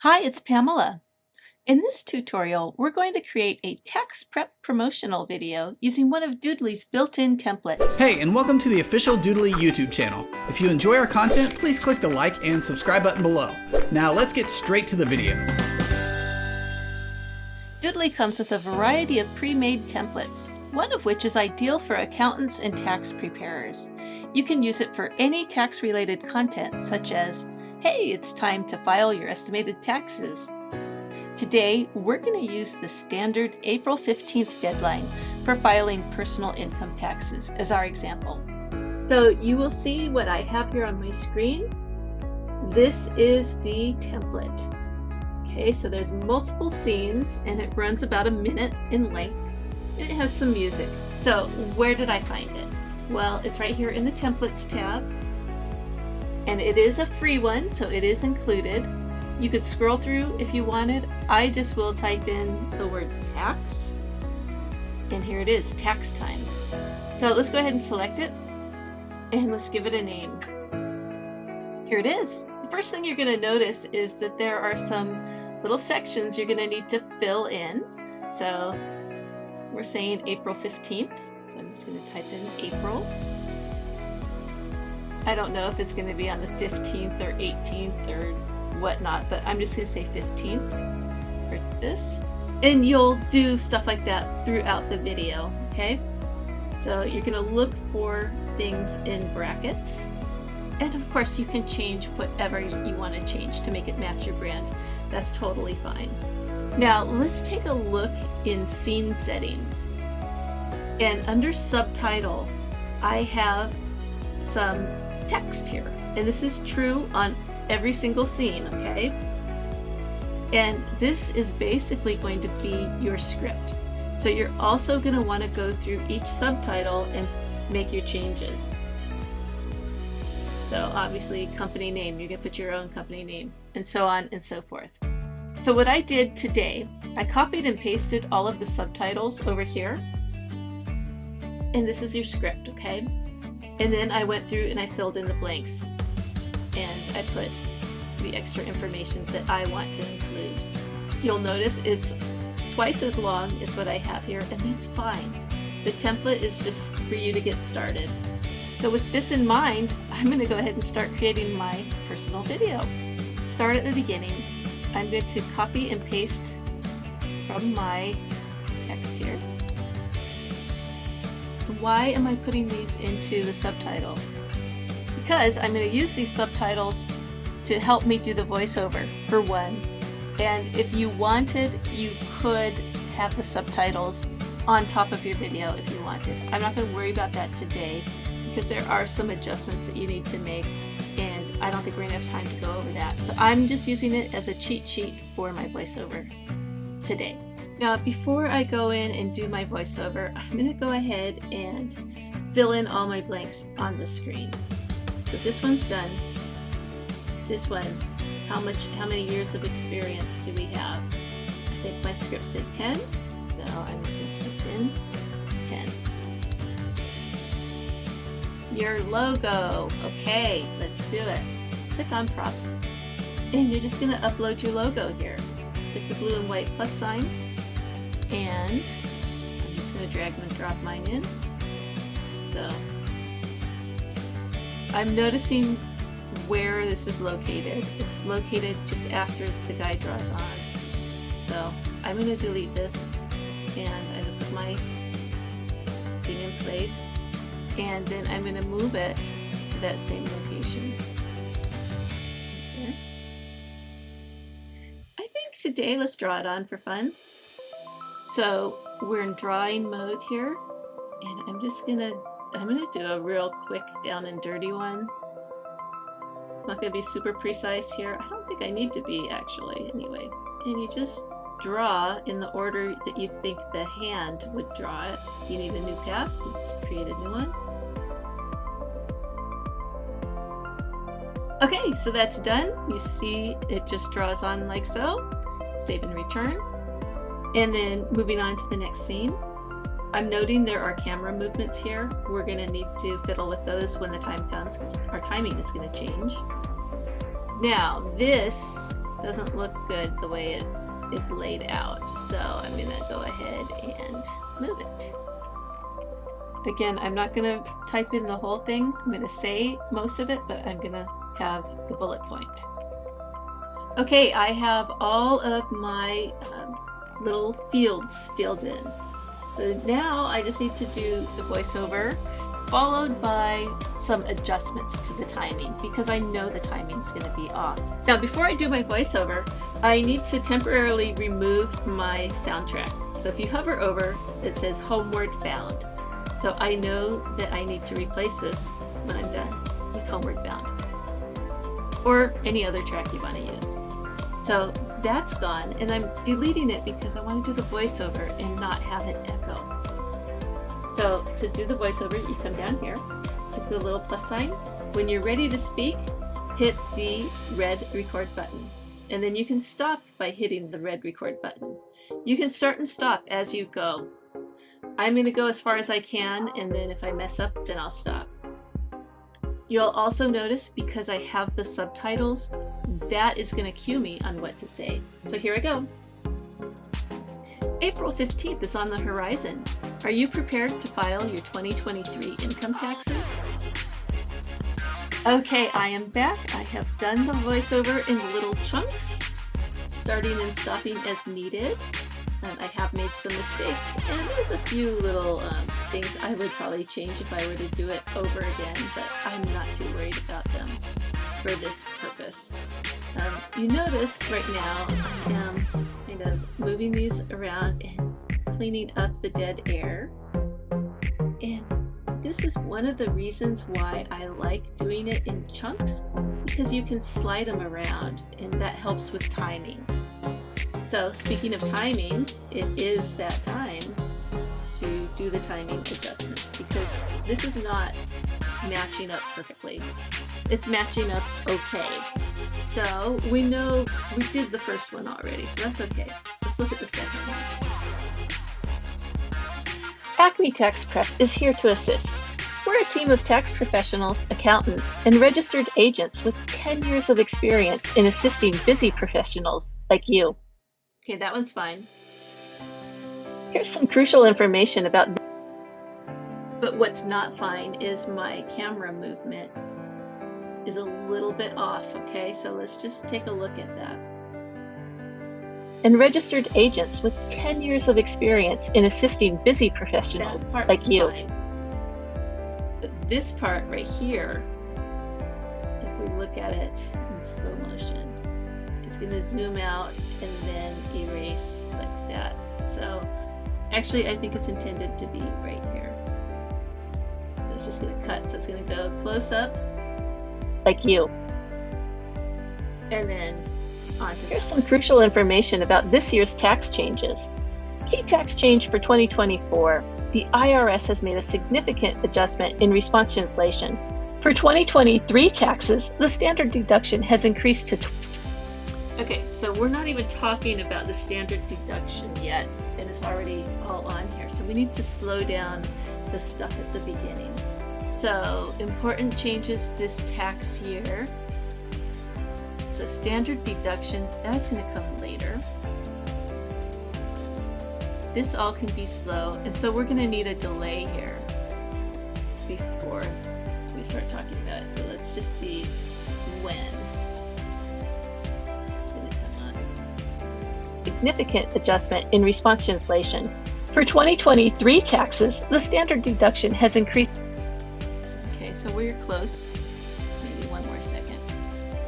Hi, it's Pamela. In this tutorial, we're going to create a tax prep promotional video using one of Doodly's built-in templates. Hey, and welcome to the official Doodly YouTube channel. If you enjoy our content, please click the like and subscribe button below. Now let's get straight to the video. Doodly comes with a variety of pre-made templates, one of which is ideal for accountants and tax preparers. You can use it for any tax-related content, such as, hey, it's time to file your estimated taxes. Today, we're going to use the standard April 15th deadline for filing personal income taxes as our example. So you will see what I have here on my screen. This is the template. Okay, so there's multiple scenes and it runs about a minute in length. And it has some music. So where did I find it? Well, it's right here in the templates tab. And it is a free one, so it is included. You could scroll through if you wanted. I just will type in the word tax. And here it is, tax time. So let's go ahead and select it. And let's give it a name. Here it is. The first thing you're going to notice is that there are some little sections you're going to need to fill in. So we're saying April 15th. So I'm just going to type in April. I don't know if it's going to be on the 15th or 18th or whatnot, but I'm just going to say 15th for this. And you'll do stuff like that throughout the video, okay? So you're going to look for things in brackets. And of course, you can change whatever you want to change to make it match your brand. That's totally fine. Now, let's take a look in scene settings. And under subtitle, I have some text here, and this is true on every single scene, okay? And this is basically going to be your script. So you're also going to want to go through each subtitle and make your changes. So obviously company name, you can put your own company name, and so on and so forth. So what I did today, I copied and pasted all of the subtitles over here, and this is your script, okay? And then I went through and I filled in the blanks and I put the extra information that I want to include. You'll notice it's twice as long as what I have here, and that's fine. The template is just for you to get started. So with this in mind, I'm going to go ahead and start creating my personal video. Start at the beginning. I'm going to copy and paste from my text here. Why am I putting these into the subtitle? Because I'm going to use these subtitles to help me do the voiceover, for one. And if you wanted, you could have the subtitles on top of your video if you wanted. I'm not going to worry about that today because there are some adjustments that you need to make, and I don't think we're going to have time to go over that. So I'm just using it as a cheat sheet for my voiceover today. Now, before I go in and do my voiceover, I'm going to go ahead and fill in all my blanks on the screen. So this one's done. This one, how many years of experience do we have? I think my script said 10, so I'm just going to type in 10. Your logo. Okay, let's do it. Click on props. And you're just going to upload your logo here. Click the blue and white plus sign. And I'm just going to drag and drop mine in. So I'm noticing where this is located. It's located just after the guy draws on. So I'm going to delete this and I'm going to put my thing in place. And then I'm going to move it to that same location. Okay. I think today let's draw it on for fun. So we're in drawing mode here, and I'm gonna do a real quick down and dirty one. I'm not gonna be super precise here. I don't think I need to be actually anyway. And you just draw in the order that you think the hand would draw it. If you need a new path, you just create a new one. Okay, so that's done. You see it just draws on like so. Save and return. And then moving on to the next scene. I'm noting there are camera movements here. We're going to need to fiddle with those when the time comes because our timing is going to change. Now this doesn't look good the way it is laid out. So I'm going to go ahead and move it. Again, I'm not going to type in the whole thing. I'm going to say most of it, but I'm going to have the bullet point. Okay, I have all of my little fields filled in. So now I just need to do the voiceover, followed by some adjustments to the timing, because I know the timing's going to be off. Now, before I do my voiceover, I need to temporarily remove my soundtrack. So if you hover over, it says Homeward Bound. So I know that I need to replace this when I'm done with Homeward Bound, or any other track you want to use. So that's gone, and I'm deleting it because I want to do the voiceover and not have it echo. So to do the voiceover, you come down here, click the little plus sign. When you're ready to speak, hit the red record button. And then you can stop by hitting the red record button. You can start and stop as you go. I'm going to go as far as I can, and then if I mess up, then I'll stop. You'll also notice, because I have the subtitles, that is going to cue me on what to say. So here I go. April 15th is on the horizon. Are you prepared to file your 2023 income taxes? Okay, I am back. I have done the voiceover in little chunks, starting and stopping as needed. I have made some mistakes, and there's a few little things I would probably change if I were to do it over again, but I'm not too worried about them for this purpose. You notice right now I am kind of moving these around and cleaning up the dead air, and this is one of the reasons why I like doing it in chunks, because you can slide them around, and that helps with timing. So speaking of timing, it is that time to do the timing adjustments, because this is not matching up perfectly. It's matching up okay. So we know we did the first one already, so that's okay. Let's look at the second one. Acme Tax Prep is here to assist. We're a team of tax professionals, accountants, and registered agents with 10 years of experience in assisting busy professionals like you. Okay, that one's fine. Here's some crucial information about. But what's not fine is my camera movement is a little bit off, okay? So let's just take a look at that. And registered agents with 10 years of experience in assisting busy professionals like you. Fine. But this part right here, if we look at it in slow motion, it's going to zoom out and then erase like that. So actually I think it's intended to be right here. So it's just going to cut. So it's going to go close up like you. And then onto. Here's some crucial information about this year's tax changes. Key tax change for 2024. The IRS has made a significant adjustment in response to inflation. For 2023 taxes, the standard deduction has increased to Okay, so we're not even talking about the standard deduction yet, and it's already all on here. So we need to slow down the stuff at the beginning. So important changes this tax year. So standard deduction, that's going to come later. This all can be slow, and so we're going to need a delay here before we start talking about it. So let's just see when. Significant adjustment in response to inflation. For 2023 taxes, the standard deduction has increased. Okay, so we're close. Just maybe one more second.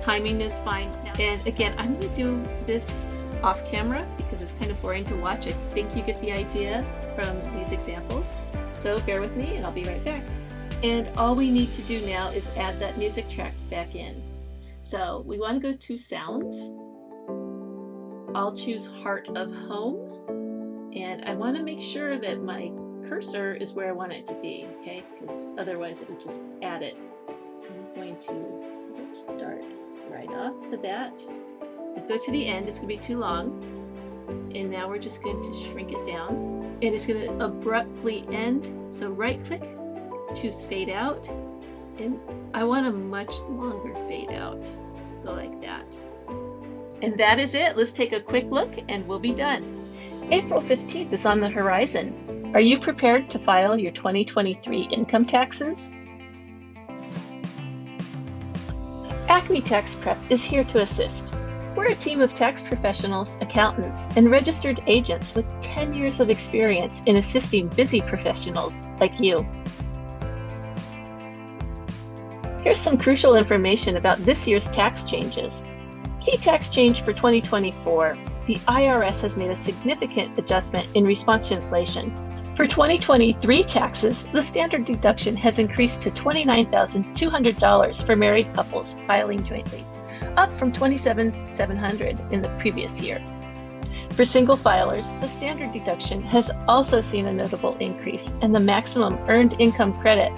Timing is fine now. And again, I'm going to do this off camera because it's kind of boring to watch. I think you get the idea from these examples. So bear with me and I'll be right back. And all we need to do now is add that music track back in. So we want to go to sounds. I'll choose Heart of Home, and I want to make sure that my cursor is where I want it to be, okay? Because otherwise it would just add it. I'm going to start right off the bat. Go to the end, it's going to be too long. And now we're just going to shrink it down. And it's going to abruptly end. So right click, choose Fade Out. And I want a much longer fade out. Go like that. And that is it. Let's take a quick look and we'll be done. April 15th is on the horizon. Are you prepared to file your 2023 income taxes? Acme Tax Prep is here to assist. We're a team of tax professionals, accountants, and registered agents with 10 years of experience in assisting busy professionals like you. Here's some crucial information about this year's tax changes. Key tax change for 2024. The IRS has made a significant adjustment in response to inflation. For 2023 taxes, the standard deduction has increased to $29,200 for married couples filing jointly, up from $27,700 in the previous year. For single filers, the standard deduction has also seen a notable increase, and the maximum earned income credit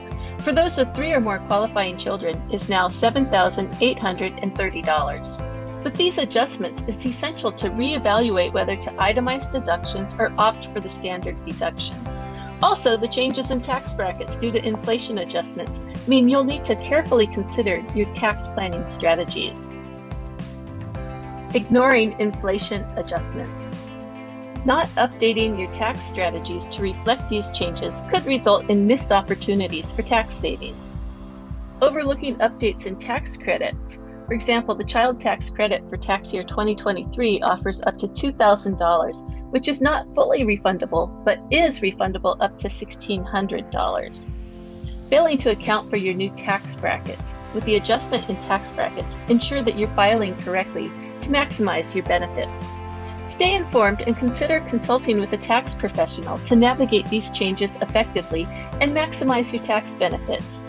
for those with 3 or more qualifying children is now $7,830. With these adjustments, it's essential to reevaluate whether to itemize deductions or opt for the standard deduction. Also, the changes in tax brackets due to inflation adjustments mean you'll need to carefully consider your tax planning strategies. Ignoring inflation adjustments. Not updating your tax strategies to reflect these changes could result in missed opportunities for tax savings. Overlooking updates in tax credits. For example, the child tax credit for tax year 2023 offers up to $2,000, which is not fully refundable, but is refundable up to $1,600. Failing to account for your new tax brackets. With the adjustment in tax brackets, ensure that you're filing correctly to maximize your benefits. Stay informed and consider consulting with a tax professional to navigate these changes effectively and maximize your tax benefits.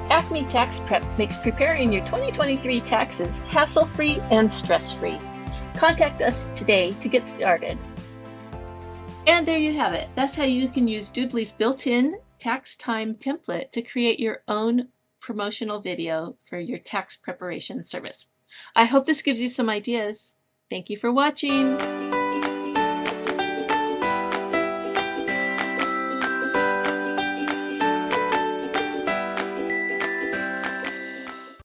Acme Tax Prep makes preparing your 2023 taxes hassle-free and stress-free. Contact us today to get started. And there you have it. That's how you can use Doodly's built-in tax time template to create your own promotional video for your tax preparation service. I hope this gives you some ideas. Thank you for watching.